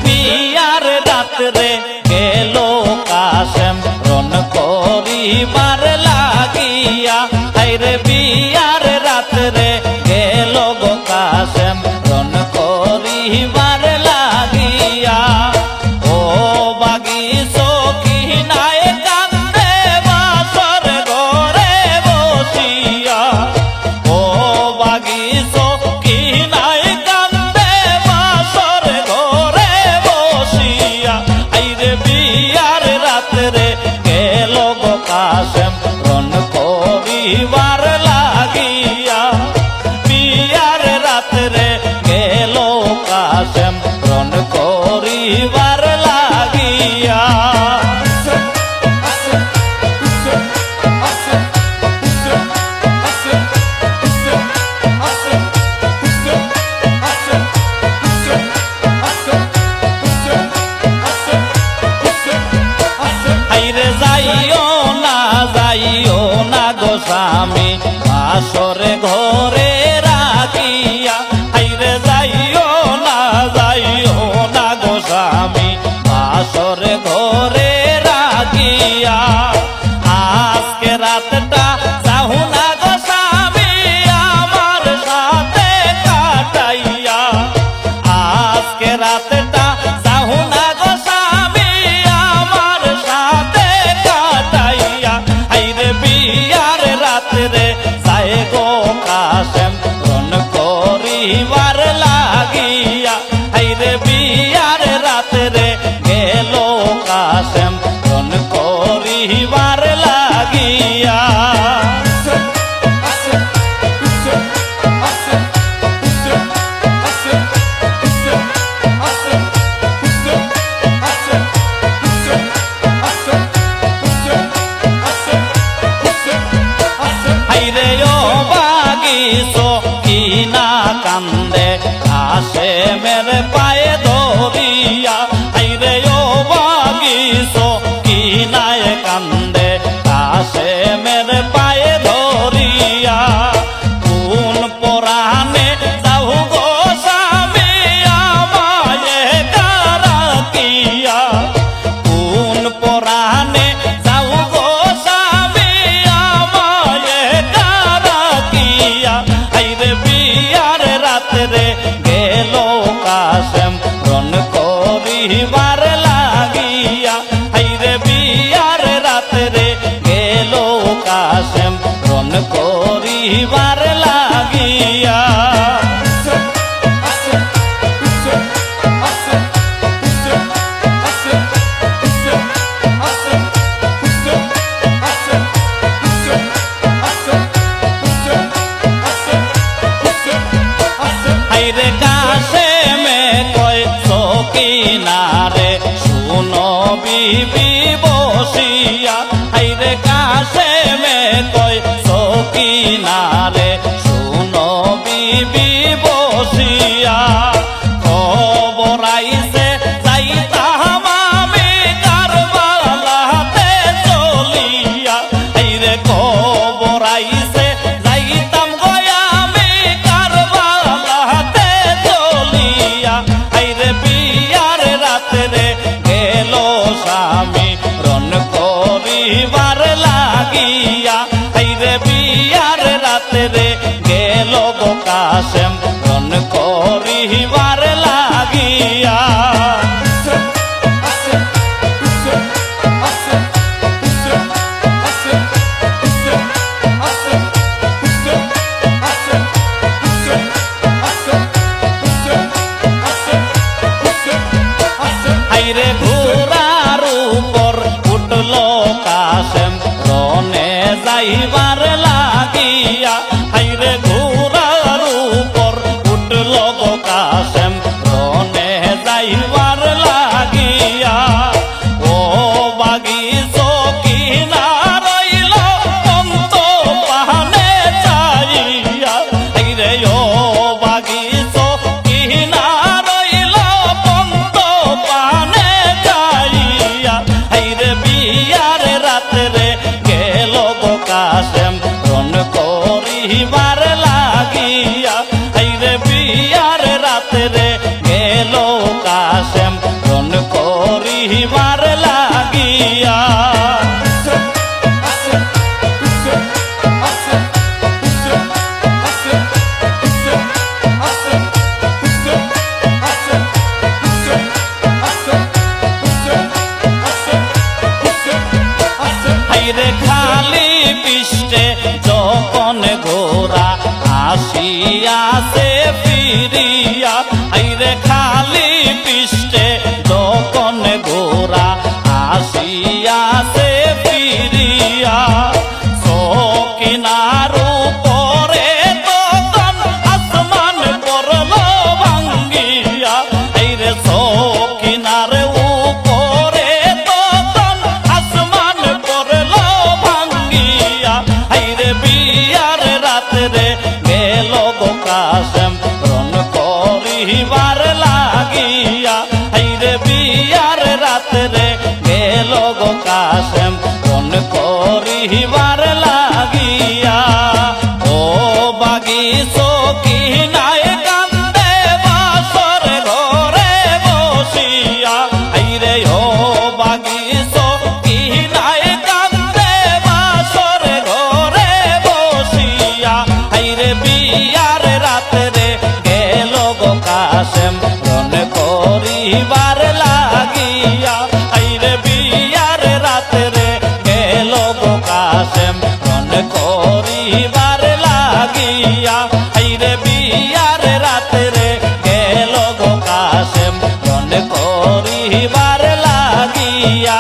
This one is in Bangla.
বিয়ার রাত্রে গেল কাশেম রন করিবার লাগিয়া। আইরে বিয়ার রাত্রে গেল গো কাশেম রন করিবার লাগিয়া। ও বাগি সখী নাই কান্দে বাসর ঘরে বসিয়া। ও বাগি সখী নাই কান্দে বাসর ঘরে বসিয়া। আইরে বিয়ার রাত্রে গেল গো কাশেম রন করিবার লাগিয়া। বিয়ার রাত্রে গেল কাশেম রন করিবার লাগিয়া। আইরে যাইও না গো স্বামী আসরে ঘরে রাখিয়া। আইরে যাইও না গো স্বামী আসরে ঘরে রাখিয়া। আজকে রাতটা যাহু না গো স্বামী আমার সাথে কাটাইয়া। আজকে রাতটা যাহু না গো স্বামী আমার সাথে কাটাইয়া। আইরে বিয়ার রাত্রে যায় গো কাশেম রন করিবার লাগিয়া। আইরে বিয়ার রাত্রে গেল কাশেম রন করিবার লাগিয়া। আইরে ও বাগি সখী না কান্দে কাশেমের পায়ে ধরিয়া। আইরে ও বাগি সখী নাই কান্দে কাশেমের পায়ে ধরিয়া। কোন পরাণে যাও গো স্বামী আমায় কারাকিয়া। কোন পরাণে যাও গো স্বামী আমায় কারাকিয়া। আইরে বিয়ার রাত্রে গেল কাশেম রন করিবার লাগিয়া। আইরে বিয়ার রাত্রে গেল কাশেম রন করিবার লাগিয়া। আইরে কাশেমে কয় সখী না রে শুনো বিবি বসিয়া। আইরে কাশেমে কয় সখী না রে শুনো বিবি বসিয়া। খবর আইছে যাইতাম আমি কারবালাতে চলিয়া। আইরে খবর আইছে যাইতাম গো আমি কারবালাতে চলিয়া। আইরে বিয়ার রাত্রে গেল স্বামী রন করিবার লাগিয়া। আইরে বিয়ার রাত্রে গেল গো কাশেম রন করিবার লাগিয়া। আইরে ঘোড়ার উপর উঠল কাশেম রনে যাইবার লাগিয়া। আইরে ঘোড়ার উপর করিবার লাগিয়া আইরে বিয়ার রাতে রে গেল গো কাশেম রণ করিবার লাগিয়া আইরে বিয়ার রাতে রে গেল গো কাশেম রণ করিবার লাগিয়া